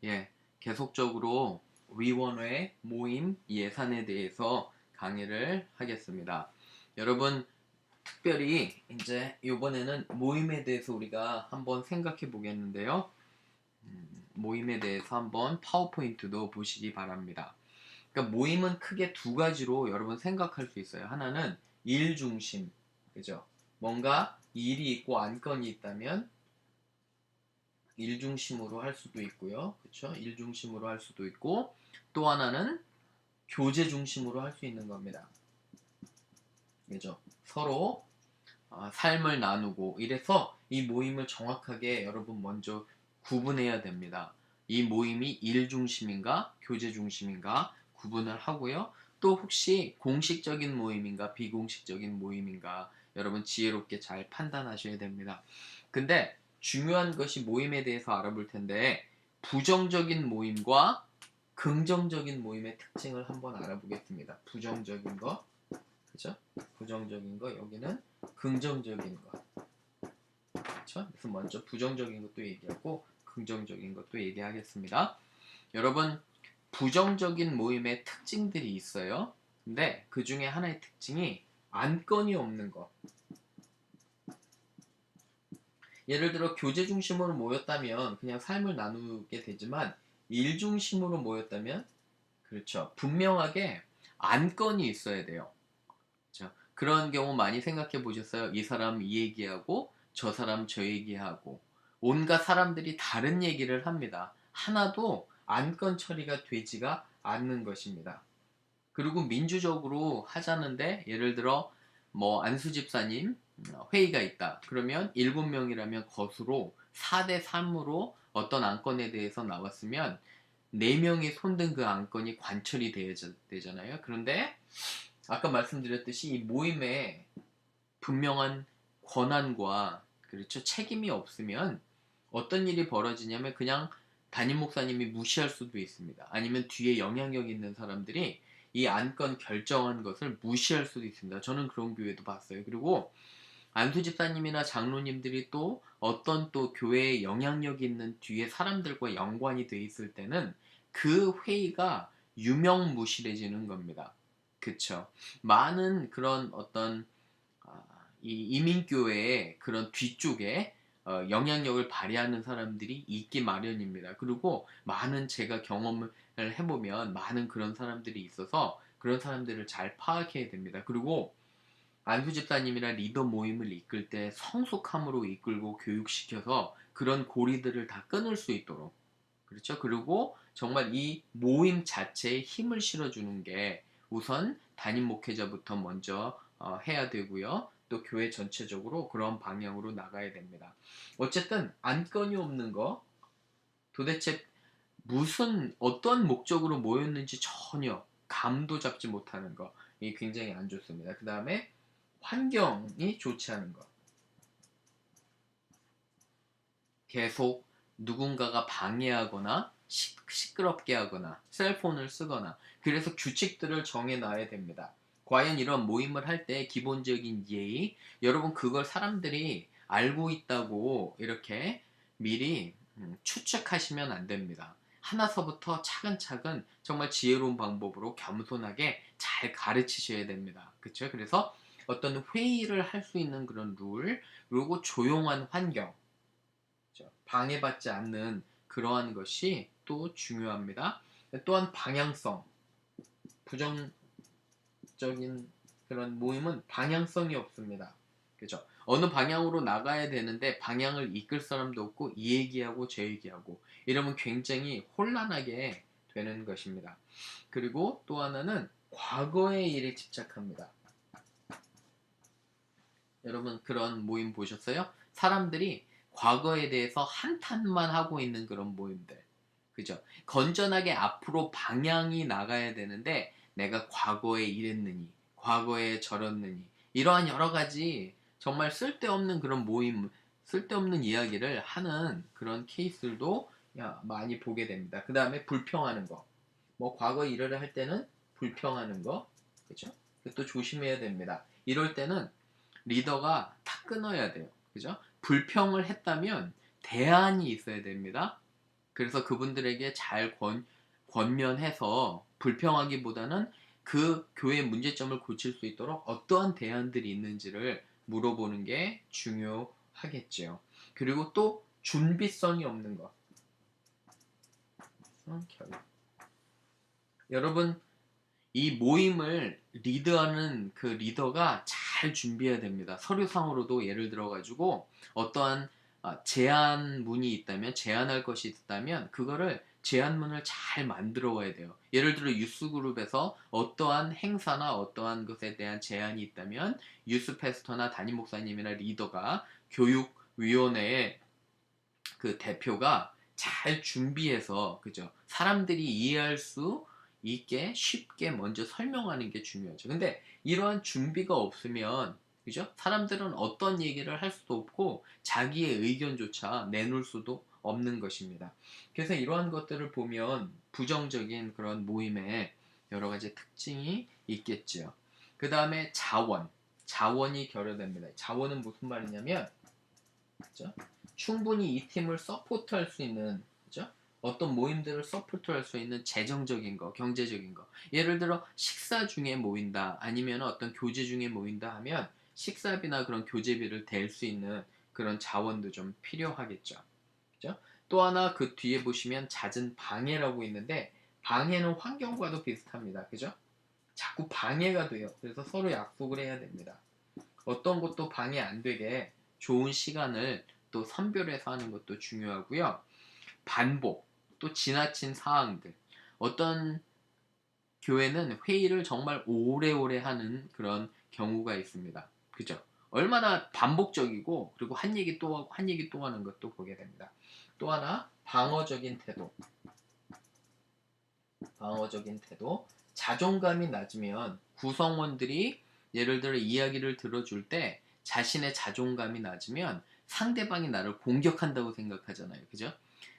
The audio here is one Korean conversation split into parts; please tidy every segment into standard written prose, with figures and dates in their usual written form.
예, 계속적으로 위원회 모임 예산에 대해서 강의를 하겠습니다. 여러분, 특별히 이제 이번에는 모임에 대해서 우리가 한번 생각해 보겠는데요. 모임에 대해서 한번 파워포인트도 보시기 바랍니다. 그러니까 모임은 크게 두 가지로 여러분 생각할 수 있어요. 하나는 일 중심, 그죠? 뭔가 일이 있고 안건이 있다면 일 중심으로 할 수도 있고요. 그렇죠? 일 중심으로 할 수도 있고 또 하나는 교제 중심으로 할 수 있는 겁니다. 그죠? 서로 삶을 나누고 이래서 이 모임을 정확하게 여러분 먼저 구분해야 됩니다. 이 모임이 일 중심인가 교제 중심인가 구분을 하고요. 또 혹시 공식적인 모임인가 비공식적인 모임인가 여러분 지혜롭게 잘 판단하셔야 됩니다. 근데 중요한 것이 모임에 대해서 알아볼 텐데 부정적인 모임과 긍정적인 모임의 특징을 한번 알아보겠습니다. 부정적인 거, 그죠? 부정적인 거, 여기는 긍정적인 거. 그렇죠? 그래서 먼저 부정적인 것도 얘기하고 긍정적인 것도 얘기하겠습니다. 여러분, 부정적인 모임의 특징들이 있어요. 근데 그 중에 하나의 특징이 안건이 없는 거. 예를 들어 교제 중심으로 모였다면 그냥 삶을 나누게 되지만 일 중심으로 모였다면 그렇죠. 분명하게 안건이 있어야 돼요. 그렇죠? 그런 경우 많이 생각해 보셨어요? 이 사람 이 얘기하고 저 사람 저 얘기하고 온갖 사람들이 다른 얘기를 합니다. 하나도 안건 처리가 되지가 않는 것입니다. 그리고 민주적으로 하자는데 예를 들어 뭐 안수 집사님 회의가 있다. 그러면 7명이라면 것으로 4대 3으로 어떤 안건에 대해서 나왔으면 4명이 손든 그 안건이 관철이 되잖아요. 그런데 아까 말씀드렸듯이 이 모임에 분명한 권한과 그렇죠 책임이 없으면 어떤 일이 벌어지냐면 그냥 담임 목사님이 무시할 수도 있습니다. 아니면 뒤에 영향력 있는 사람들이 이 안건 결정한 것을 무시할 수도 있습니다. 저는 그런 교회도 봤어요. 그리고 안수 집사님이나 장로님들이 또 어떤 또 교회에 영향력 있는 뒤에 사람들과 연관이 돼 있을 때는 그 회의가 유명무실해지는 겁니다. 그쵸? 많은 그런 어떤 이 이민교회의 그런 뒤쪽에 영향력을 발휘하는 사람들이 있기 마련입니다. 그리고 많은 제가 경험을 해보면 많은 그런 사람들이 있어서 그런 사람들을 잘 파악해야 됩니다. 그리고 안수 집사님이나 리더 모임을 이끌 때 성숙함으로 이끌고 교육시켜서 그런 고리들을 다 끊을 수 있도록 그렇죠. 그리고 정말 이 모임 자체에 힘을 실어주는 게 우선 담임 목회자부터 먼저 해야 되고요. 또 교회 전체적으로 그런 방향으로 나가야 됩니다. 어쨌든 안건이 없는 거 도대체 무슨 어떤 목적으로 모였는지 전혀 감도 잡지 못하는 거 이 굉장히 안 좋습니다. 그 다음에 환경이 좋지 않은 것. 계속 누군가가 방해하거나 시끄럽게 하거나 셀폰을 쓰거나 그래서 규칙들을 정해놔야 됩니다. 과연 이런 모임을 할 때 기본적인 예의 여러분 그걸 사람들이 알고 있다고 이렇게 미리 추측하시면 안 됩니다. 하나서부터 차근차근 정말 지혜로운 방법으로 겸손하게 잘 가르치셔야 됩니다. 그렇죠? 그래서 어떤 회의를 할 수 있는 그런 룰 그리고 조용한 환경 방해받지 않는 그러한 것이 또 중요합니다. 또한 방향성, 부정적인 그런 모임은 방향성이 없습니다. 그죠? 어느 방향으로 나가야 되는데 방향을 이끌 사람도 없고 이 얘기하고 저 얘기하고 이러면 굉장히 혼란하게 되는 것입니다. 그리고 또 하나는 과거의 일에 집착합니다. 여러분 그런 모임 보셨어요? 사람들이 과거에 대해서 한탄만 하고 있는 그런 모임들. 그죠? 건전하게 앞으로 방향이 나가야 되는데 내가 과거에 이랬느니, 과거에 저랬느니 이러한 여러 가지 정말 쓸데없는 그런 모임, 쓸데없는 이야기를 하는 그런 케이스들도 많이 보게 됩니다. 그 다음에 불평하는 거. 뭐 과거 일을 할 때는 불평하는 거. 그죠? 또 조심해야 됩니다. 이럴 때는 리더가 다 끊어야 돼요. 그죠? 불평을 했다면 대안이 있어야 됩니다. 그래서 그분들에게 잘 권면해서 불평하기보다는 그 교회의 문제점을 고칠 수 있도록 어떠한 대안들이 있는지를 물어보는 게 중요하겠죠. 그리고 또 준비성이 없는 것. 여러분, 이 모임을 리드하는 그 리더가 잘 준비해야 됩니다. 서류상으로도 예를 들어 가지고 어떠한 제안문이 있다면, 제안할 것이 있다면 그거를 제안문을 잘 만들어 와야 돼요. 예를 들어 유스그룹에서 어떠한 행사나 어떠한 것에 대한 제안이 있다면 유스 패스터나 담임 목사님이나 리더가 교육위원회의 그 대표가 잘 준비해서, 그죠? 사람들이 이해할 수 있게 쉽게 먼저 설명하는 게 중요하죠. 근데 이러한 준비가 없으면, 그죠? 사람들은 어떤 얘기를 할 수도 없고 자기의 의견조차 내놓을 수도 없는 것입니다. 그래서 이러한 것들을 보면 부정적인 그런 모임에 여러 가지 특징이 있겠죠. 그 다음에 자원이 결여됩니다. 자원은 무슨 말이냐면, 그죠? 충분히 이 팀을 서포트할 수 있는, 그죠? 어떤 모임들을 서포트할 수 있는 재정적인 거, 경제적인 거. 예를 들어 식사 중에 모인다, 아니면 어떤 교제 중에 모인다 하면 식사비나 그런 교제비를 댈 수 있는 그런 자원도 좀 필요하겠죠. 그죠? 또 하나 그 뒤에 보시면 잦은 방해라고 있는데, 방해는 환경과도 비슷합니다. 그죠? 자꾸 방해가 돼요. 그래서 서로 약속을 해야 됩니다. 어떤 것도 방해 안 되게 좋은 시간을 또 선별해서 하는 것도 중요하고요. 반복, 또 지나친 사항들. 어떤 교회는 회의를 정말 오래오래 하는 그런 경우가 있습니다. 그죠? 얼마나 반복적이고, 그리고 한 얘기 또 하고 한 얘기 또 하는 것도 보게 됩니다. 또 하나, 방어적인 태도. 방어적인 태도. 자존감이 낮으면 구성원들이 예를 들어 이야기를 들어줄 때 자신의 자존감이 낮으면 상대방이 나를 공격한다고 생각하잖아요. 그죠?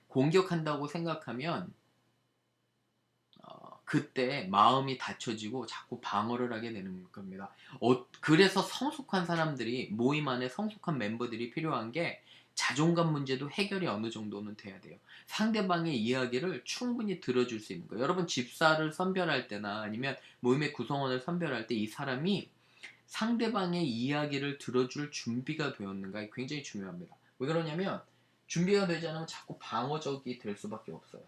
공격한다고 생각하면 그때 마음이 닫혀지고 자꾸 방어를 하게 되는 겁니다. 그래서 성숙한 사람들이, 모임 안에 성숙한 멤버들이 필요한 게 자존감 문제도 해결이 어느 정도는 돼야 돼요. 상대방의 이야기를 충분히 들어줄 수 있는 거예요. 여러분, 집사를 선별할 때나 아니면 모임의 구성원을 선별할 때 이 사람이 상대방의 이야기를 들어줄 준비가 되었는가 굉장히 중요합니다. 왜 그러냐면 준비가 되지 않으면 자꾸 방어적이 될 수밖에 없어요.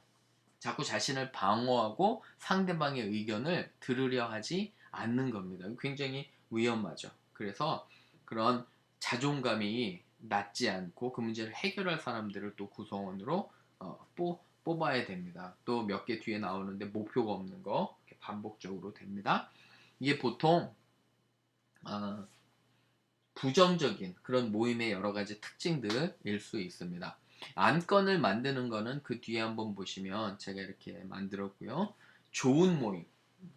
자꾸 자신을 방어하고 상대방의 의견을 들으려 하지 않는 겁니다. 굉장히 위험하죠. 그래서 그런 자존감이 낮지 않고 그 문제를 해결할 사람들을 또 구성원으로 뽑아야 됩니다. 또 몇 개 뒤에 나오는데 목표가 없는 거 반복적으로 됩니다. 이게 보통 부정적인 그런 모임의 여러 가지 특징들일 수 있습니다. 안건을 만드는 거는 그 뒤에 한번 보시면 제가 이렇게 만들었고요. 좋은 모임,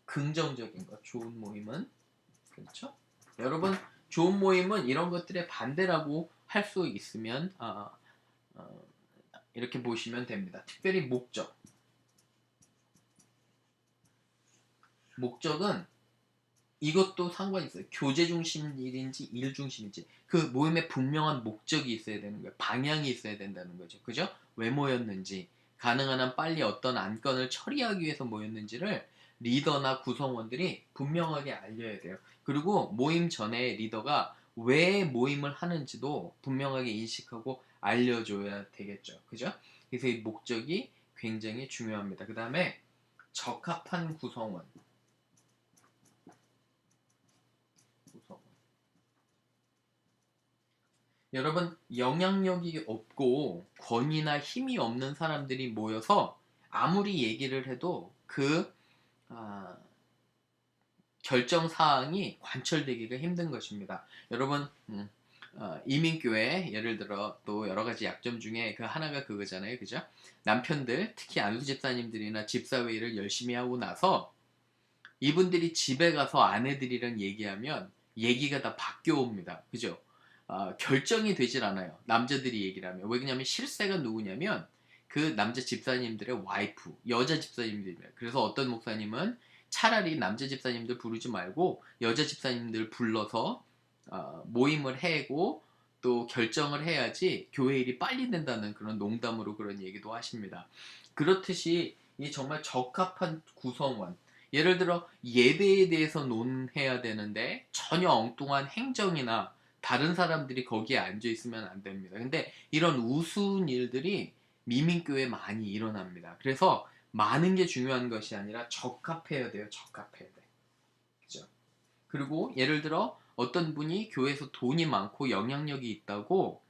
긍정적인 것, 좋은 모임은, 그렇죠? 여러분, 좋은 모임은 이런 것들의 반대라고 할 수 있으면 이렇게 보시면 됩니다. 특별히 목적은 이것도 상관이 있어요. 교제 중심일인지 일 중심인지 그 모임에 분명한 목적이 있어야 되는 거예요. 방향이 있어야 된다는 거죠. 그죠? 왜 모였는지, 가능한 한 빨리 어떤 안건을 처리하기 위해서 모였는지를 리더나 구성원들이 분명하게 알려야 돼요. 그리고 모임 전에 리더가 왜 모임을 하는지도 분명하게 인식하고 알려줘야 되겠죠. 그죠? 그래서 이 목적이 굉장히 중요합니다. 그 다음에 적합한 구성원. 여러분, 영향력이 없고 권위나 힘이 없는 사람들이 모여서 아무리 얘기를 해도 그 아, 결정 사항이 관철되기가 힘든 것입니다. 여러분, 이민교회 예를 들어 또 여러 가지 약점 중에 그 하나가 그거잖아요, 그죠? 남편들, 특히 안수 집사님들이나 집사회의를 열심히 하고 나서 이분들이 집에 가서 아내들이랑 얘기하면 얘기가 다 바뀌어 옵니다, 그죠? 결정이 되질 않아요. 남자들이 얘기를 하면. 왜 그러냐면 실세가 누구냐면 그 남자 집사님들의 와이프, 여자 집사님들입니다. 그래서 어떤 목사님은 차라리 남자 집사님들 부르지 말고 여자 집사님들 불러서 모임을 해고 또 결정을 해야지 교회 일이 빨리 된다는 그런 농담으로 그런 얘기도 하십니다. 그렇듯이 이 정말 적합한 구성원, 예를 들어 예배에 대해서 논해야 되는데 전혀 엉뚱한 행정이나 다른 사람들이 거기에 앉아 있으면 안 됩니다. 근데 이런 우스운 일들이 미민교회에 많이 일어납니다. 그래서 많은 게 중요한 것이 아니라 적합해야 돼요. 적합해야 돼. 그죠? 그리고 예를 들어 어떤 분이 교회에서 돈이 많고 영향력이 있다고,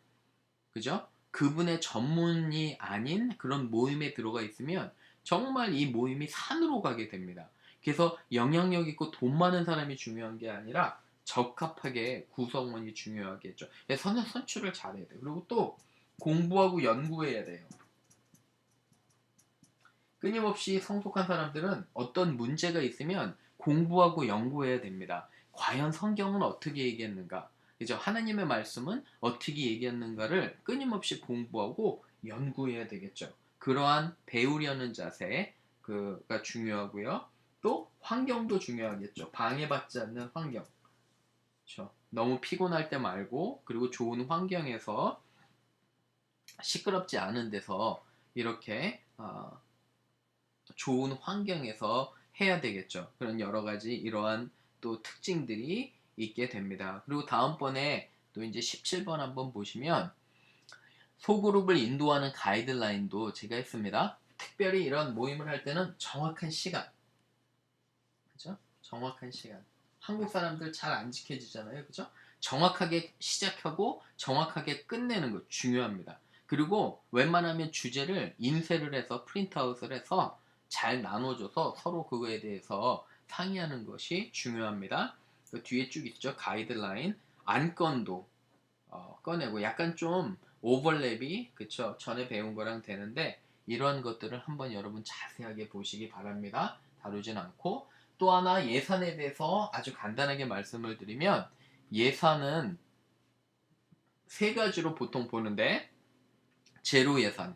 그죠? 그분의 전문이 아닌 그런 모임에 들어가 있으면 정말 이 모임이 산으로 가게 됩니다. 그래서 영향력 있고 돈 많은 사람이 중요한 게 아니라 적합하게 구성원이 중요하겠죠. 선출을 잘해야 돼요. 그리고 또 공부하고 연구해야 돼요. 끊임없이 성숙한 사람들은 어떤 문제가 있으면 공부하고 연구해야 됩니다. 과연 성경은 어떻게 얘기했는가? 그죠? 하나님의 말씀은 어떻게 얘기했는가를 끊임없이 공부하고 연구해야 되겠죠. 그러한 배우려는 자세가 중요하고요. 또 환경도 중요하겠죠. 방해받지 않는 환경. 그렇죠? 너무 피곤할 때 말고, 그리고 좋은 환경에서, 시끄럽지 않은 데서 이렇게 좋은 환경에서 해야 되겠죠. 그런 여러 가지 이러한 또 특징들이 있게 됩니다. 그리고 다음번에 또 이제 17번 한번 보시면 소그룹을 인도하는 가이드라인도 제가 했습니다. 특별히 이런 모임을 할 때는 정확한 시간, 그죠? 정확한 시간. 한국 사람들 잘 안 지켜지잖아요, 그죠? 정확하게 시작하고 정확하게 끝내는 거 중요합니다. 그리고 웬만하면 주제를 인쇄를 해서 프린트아웃을 해서 잘 나눠줘서 서로 그거에 대해서 상의하는 것이 중요합니다. 그 뒤에 쭉 있죠. 가이드라인, 안건도 꺼내고 약간 좀 오버랩이, 그쵸? 전에 배운 거랑 되는데 이런 것들을 한번 여러분 자세하게 보시기 바랍니다. 다루진 않고, 또 하나 예산에 대해서 아주 간단하게 말씀을 드리면, 예산은 세 가지로 보통 보는데, 제로 예산,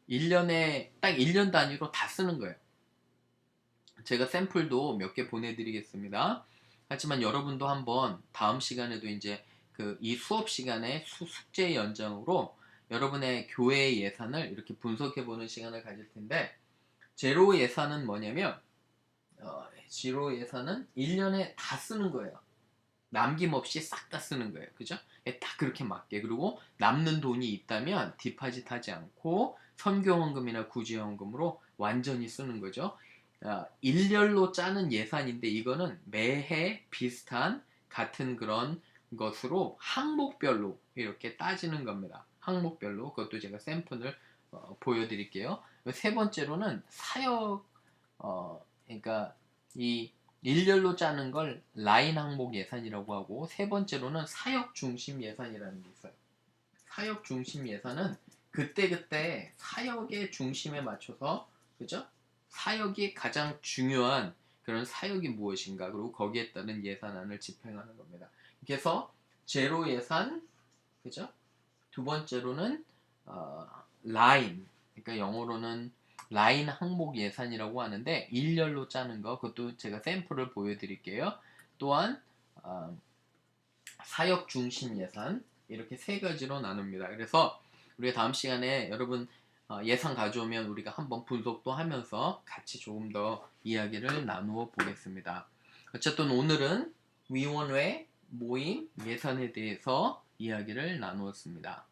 1년에 딱 1년 단위로 다 쓰는 거예요. 제가 샘플도 몇 개 보내드리겠습니다. 하지만 여러분도 한번 다음 시간에도 이제 이 수업 시간에 숙제 연장으로 여러분의 교회 예산을 이렇게 분석해보는 시간을 가질 텐데, 제로 예산은 뭐냐면 제로 예산은 1년에 다 쓰는 거예요. 남김없이 싹 다 쓰는 거예요. 그죠? 딱 그렇게 맞게. 그리고 남는 돈이 있다면 디파짓 하지 않고 선교헌금이나 구제헌금으로 완전히 쓰는 거죠. 일렬로 짜는 예산인데 이거는 매해 비슷한 같은 그런 것으로 항목별로 이렇게 따지는 겁니다. 항목별로. 그것도 제가 샘플을 보여드릴게요. 세 번째로는 사역, 그러니까 이 일렬로 짜는 걸 라인 항목 예산이라고 하고, 세 번째로는 사역 중심 예산이라는 게 있어요. 사역 중심 예산은 그때그때 사역의 중심에 맞춰서, 그죠? 사역이 가장 중요한 그런 사역이 무엇인가, 그리고 거기에 따른 예산안을 집행하는 겁니다. 그래서 제로 예산, 그죠? 두 번째로는 라인, 그러니까 영어로는 라인 항목 예산이라고 하는데 일렬로 짜는 거, 그것도 제가 샘플을 보여드릴게요. 또한 사역 중심 예산, 이렇게 세 가지로 나눕니다. 그래서 우리가 다음 시간에 여러분 예산 가져오면 우리가 한번 분석도 하면서 같이 조금 더 이야기를 나누어 보겠습니다. 어쨌든 오늘은 위원회 모임 예산에 대해서 이야기를 나누었습니다.